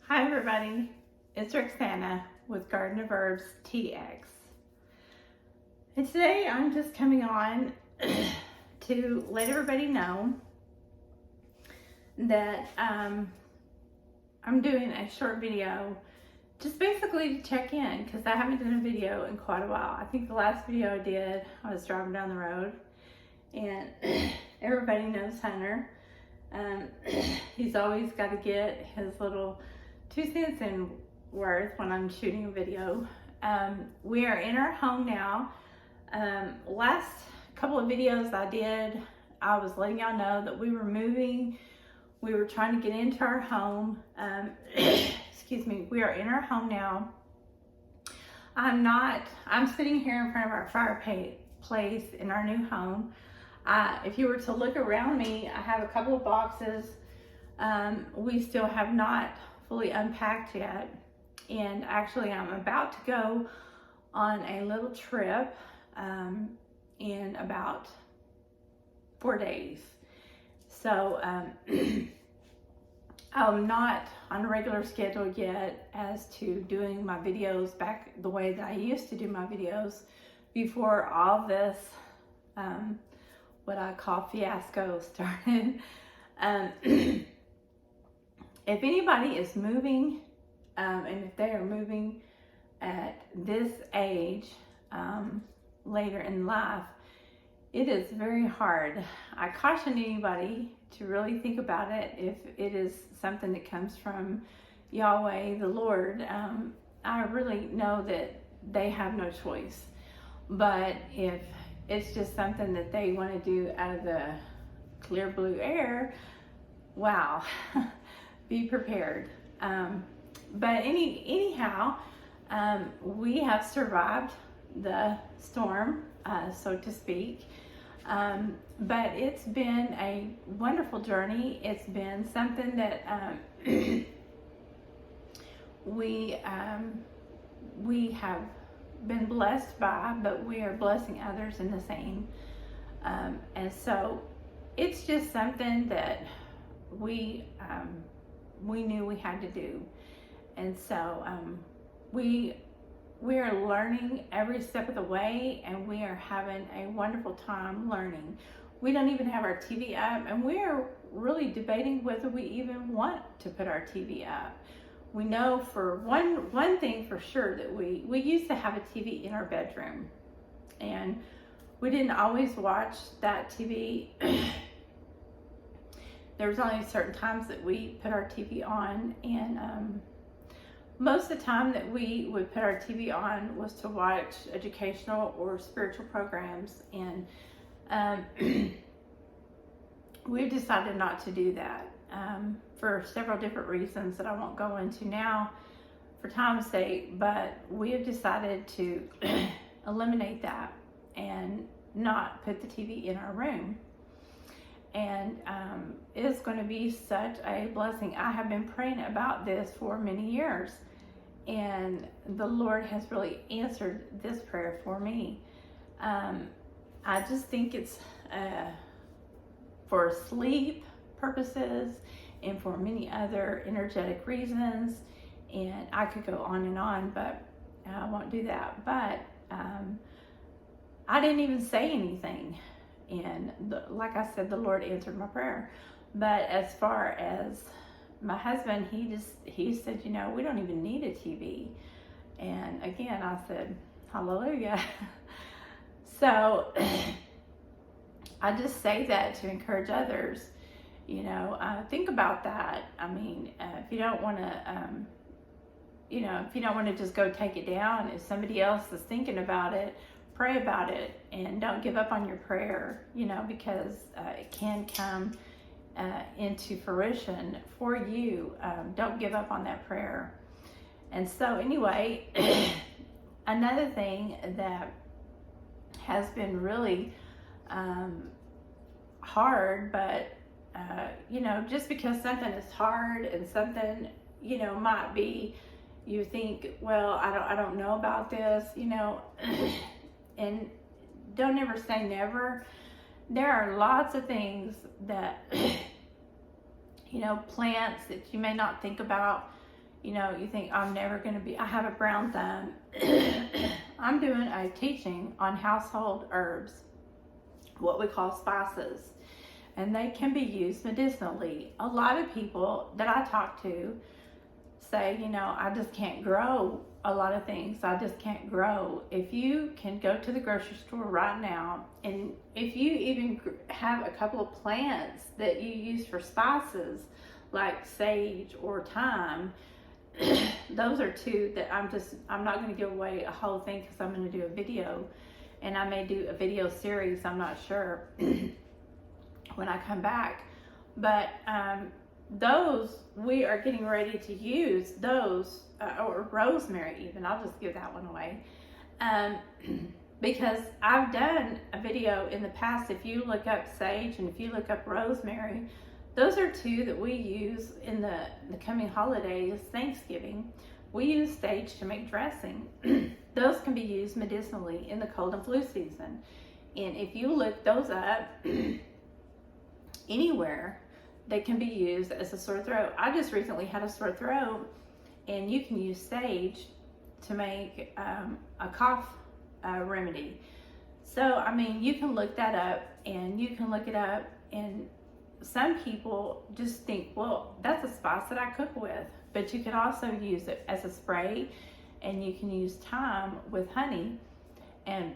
Hi everybody, it's Roxana with Garden of Herbs TX. And today I'm just coming on to let everybody know that I'm doing a short video just basically to check in because I haven't done a video in quite a while. I think the last video I did, I was driving down the road and everybody knows Hunter. He's always got to get his little 2 cents in worth when I'm shooting a video. We are in our home now. Last couple of videos I did, I was letting y'all know that we were moving. We were trying to get into our home. Excuse me, we are in our home now. I'm sitting here in front of our fireplace in our new home. If you were to look around me, I have a couple of boxes. We still have not fully unpacked yet. And actually I'm about to go on a little trip in about 4 days. So I'm not on a regular schedule yet as to doing my videos back the way that I used to do my videos before all this what I call fiasco started. If anybody is moving, and if they are moving at this age, later in life, it is very hard. I caution anybody to really think about it if it is something that comes from Yahweh, the Lord. I really know that they have no choice. But if it's just something that they want to do out of the clear blue air, wow. Be prepared. But anyhow, we have survived the storm, so to speak. But it's been a wonderful journey. It's been something that we have been blessed by, but we are blessing others in the same. And so it's just something that we knew we had to do. And so we are learning every step of the way, and we are having a wonderful time learning. We don't even have our TV up, and we are really debating whether we even want to put our TV up. We know for one thing for sure that we used to have a TV in our bedroom, and we didn't always watch that TV. There was only certain times that we put our TV on, and most of the time that we would put our TV on was to watch educational or spiritual programs, and we've decided not to do that for several different reasons that I won't go into now for time's sake, but we have decided to eliminate that and not put the TV in our room. And it's going to be such a blessing. I have been praying about this for many years, and the Lord has really answered this prayer for me. I just think it's for sleep purposes and for many other energetic reasons, and I could go on, but I won't do that. But I didn't even say anything. And like I said, the Lord answered my prayer. But as far as my husband, he said, we don't even need a TV. And again, I said, hallelujah. So I just say that to encourage others. Think about that. I mean, if you don't want to, if you don't want to just go take it down, if somebody else is thinking about it, pray about it, and don't give up on your prayer, because it can come into fruition for you. Don't give up on that prayer. And so anyway, another thing that has been really hard, but just because something is hard and something, might be, you think, well, I don't know about this, and don't ever say never. There are lots of things that, plants that you may not think about, you know, you think I'm never going to be, I have a brown thumb. I'm doing a teaching on household herbs, what we call spices, and they can be used medicinally. A lot of people that I talk to say, you know, I just can't grow a lot of things. I just can't grow. If you can go to the grocery store right now, and if you even have a couple of plants that you use for spices, like sage or thyme, those are two that I'm not going to give away a whole thing because I'm going to do a video, and I may do a video series, I'm not sure, when I come back. But those, we are getting ready to use those, or rosemary even, I'll just give that one away, because I've done a video in the past. If you look up sage and if you look up rosemary, those are two that we use in the coming holidays, Thanksgiving. We use sage to make dressing. Those can be used medicinally in the cold and flu season. And if you look those up anywhere, they can be used as a sore throat. I just recently had a sore throat, and you can use sage to make a cough remedy. So, I mean, you can look that up, and you can look it up, and some people just think, well, that's a spice that I cook with. But you can also use it as a spray, and you can use thyme with honey. And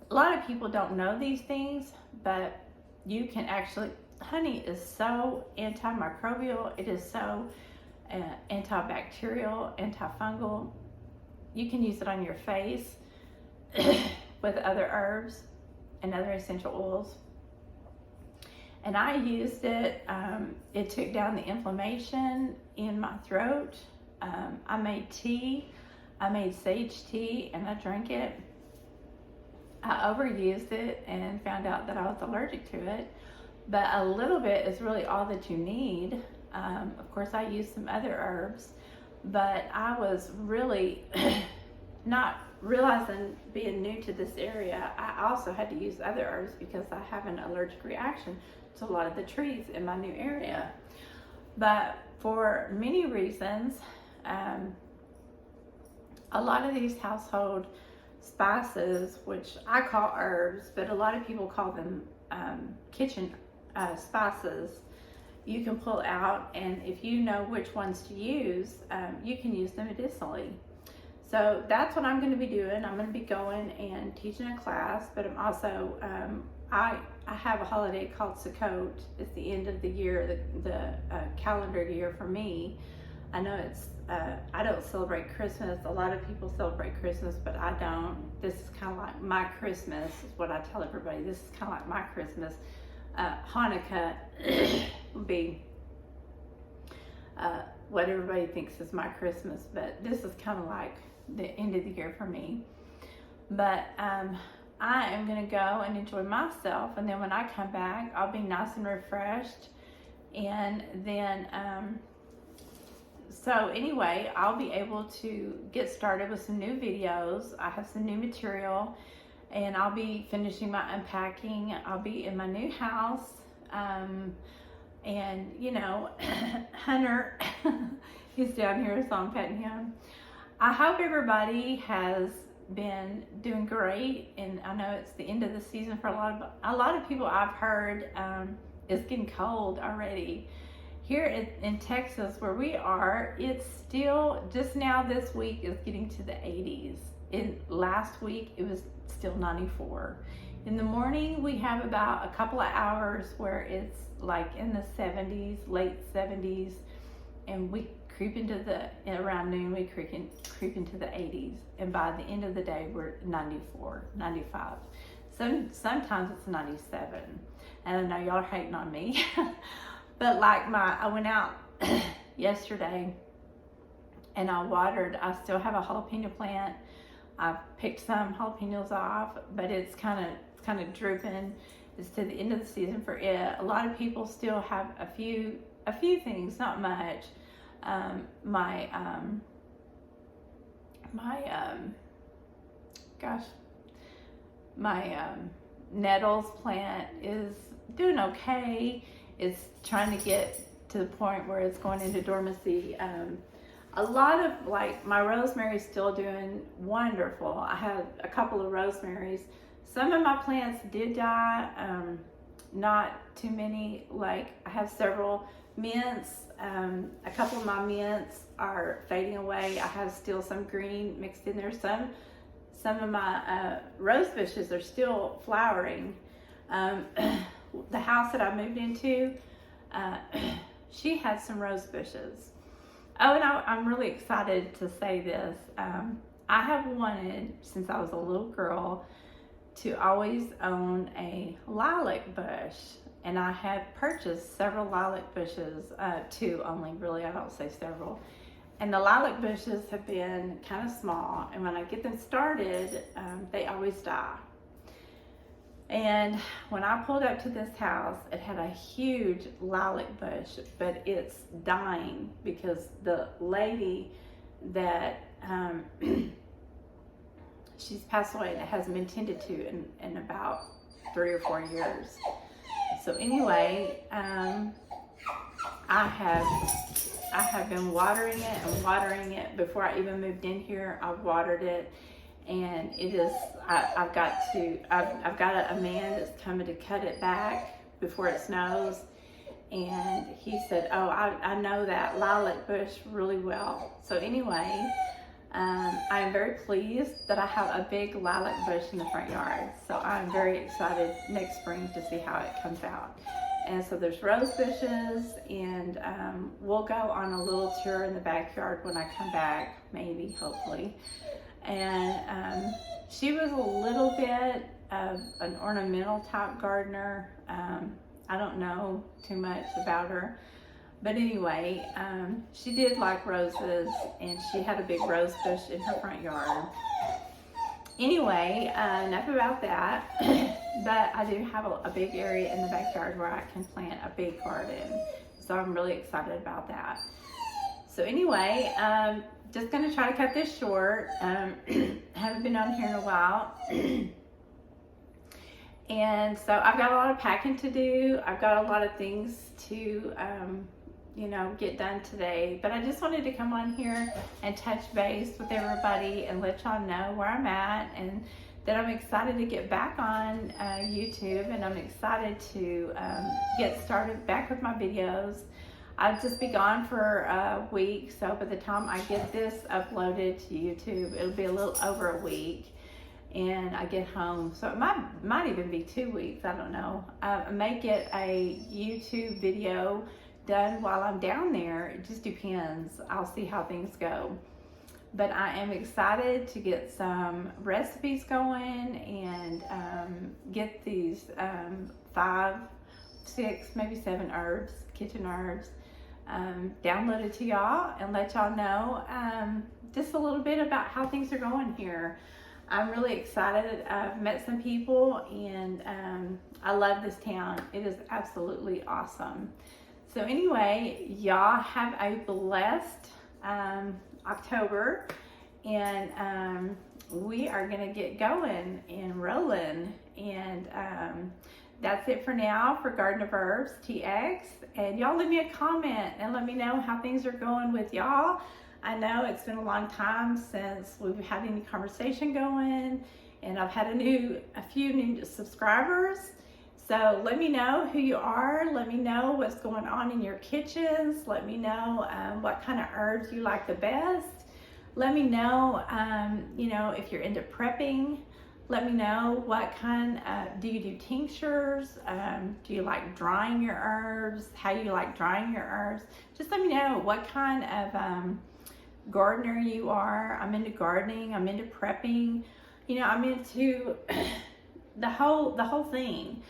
a lot of people don't know these things, but you can actually, honey is so antimicrobial, it is so antibacterial, antifungal. You can use it on your face with other herbs and other essential oils. And I used it, it took down the inflammation in my throat. I made tea, I made sage tea, and I drank it. I overused it and found out that I was allergic to it, but a little bit is really all that you need. Of course, I used some other herbs, but I was really not realizing, being new to this area, I also had to use other herbs because I have an allergic reaction to a lot of the trees in my new area. But for many reasons, a lot of these household spices, which I call herbs, but a lot of people call them kitchen spices, you can pull out, and if you know which ones to use, you can use them medicinally. So that's what I'm going to be doing. I'm going to be going and teaching a class, but I'm also, I have a holiday called Sukkot. It's the end of the year, the calendar year for me. I know it's, I don't celebrate Christmas. A lot of people celebrate Christmas, but I don't. This is kind of like my Christmas, is what I tell everybody. This is kind of like my Christmas. Hanukkah would be what everybody thinks is my Christmas, but this is kind of like the end of the year for me. But I am going to go and enjoy myself, and then when I come back, I'll be nice and refreshed. And then so anyway, I'll be able to get started with some new videos. I have some new material, and I'll be finishing my unpacking. I'll be in my new house, and you know, Hunter, he's down here, so I'm petting him. I hope everybody has been doing great, and I know it's the end of the season for a lot of people. I've heard it's getting cold already. Here in Texas, where we are, it's still, just now this week is getting to the 80s. Last week it was still 94. In the morning we have about a couple of hours where it's like in the 70s, late 70s, and we creep into around noon we creep into the 80s, and by the end of the day we're 94, 95. Sometimes it's 97, and I know y'all are hating on me. But like I went out yesterday and I watered. I still have a jalapeno plant. I've picked some jalapenos off, but it's kind of drooping. It's to the end of the season for it. A lot of people still have a few things, not much. My nettles plant is doing okay. It's trying to get to the point where it's going into dormancy. A lot of, like, my rosemary's still doing wonderful. I had a couple of rosemaries. Some of my plants did die, not too many. Like, I have several mints. A couple of my mints are fading away. I have still some green mixed in there. Some of my rose bushes are still flowering. The house that I moved into, she had some rose bushes. Oh, and I'm really excited to say this. I have wanted, since I was a little girl, to always own a lilac bush. And I have purchased several lilac bushes, two only, really, I don't say several. And the lilac bushes have been kind of small, and when I get them started, they always die. And when I pulled up to this house, it had a huge lilac bush, but it's dying because the lady that, she's passed away, and it hasn't been tended to in about 3 or 4 years. So anyway, I have been watering it and watering it. Before I even moved in here, I watered it. And it is, I've got a man that's coming to cut it back before it snows. And he said, oh, I know that lilac bush really well. So anyway, I am very pleased that I have a big lilac bush in the front yard. So I'm very excited next spring to see how it comes out. And so there's rose bushes, and we'll go on a little tour in the backyard when I come back, maybe, hopefully. And she was a little bit of an ornamental type gardener. I don't know too much about her, but anyway, she did like roses, and she had a big rose bush in her front yard. Anyway, enough about that. But I do have a big area in the backyard where I can plant a big garden, so I'm really excited about that. So anyway, just gonna try to cut this short. Haven't been on here in a while. And so I've got a lot of packing to do. I've got a lot of things to, get done today. But I just wanted to come on here and touch base with everybody and let y'all know where I'm at, and that I'm excited to get back on YouTube, and I'm excited to get started back with my videos. I'll just be gone for a week, so by the time I get this uploaded to YouTube, it'll be a little over a week, and I get home. So it might even be 2 weeks, I don't know. I may get a YouTube video done while I'm down there. It just depends. I'll see how things go. But I am excited to get some recipes going and get these 5, 6, maybe 7 herbs, kitchen herbs, downloaded to y'all, and let y'all know just a little bit about how things are going here. I'm really excited. I've met some people, and I love this town. It is absolutely awesome. So anyway, y'all have a blessed October, and we are gonna get going and rolling, and that's it for now for Garden of Herbs TX. And y'all leave me a comment and let me know how things are going with y'all. I know it's been a long time since we've had any conversation going, and I've had a few new subscribers. So let me know who you are. Let me know what's going on in your kitchens. Let me know what kind of herbs you like the best. Let me know, if you're into prepping. Let me know what kind, do you do tinctures? Do you like drying your herbs? How you like drying your herbs? Just let me know what kind of gardener you are. I'm into gardening. I'm into prepping. I'm into the whole thing.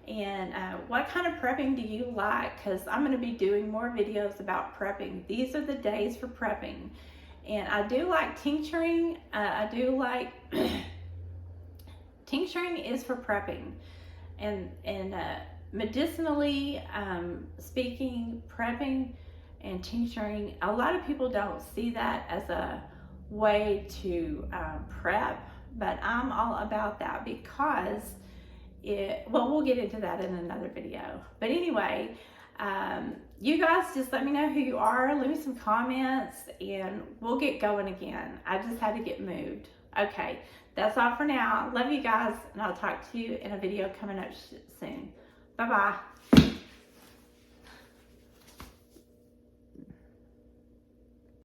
And what kind of prepping do you like? Because I'm going to be doing more videos about prepping. These are the days for prepping. And I do like tincturing. I do like tincturing is for prepping. And medicinally speaking, prepping and tincturing, a lot of people don't see that as a way to prep, but I'm all about that because we'll get into that in another video. But anyway, you guys just let me know who you are. Leave me some comments and we'll get going again. I just had to get moved. Okay, that's all for now. Love you guys, and I'll talk to you in a video coming up soon. Bye-bye.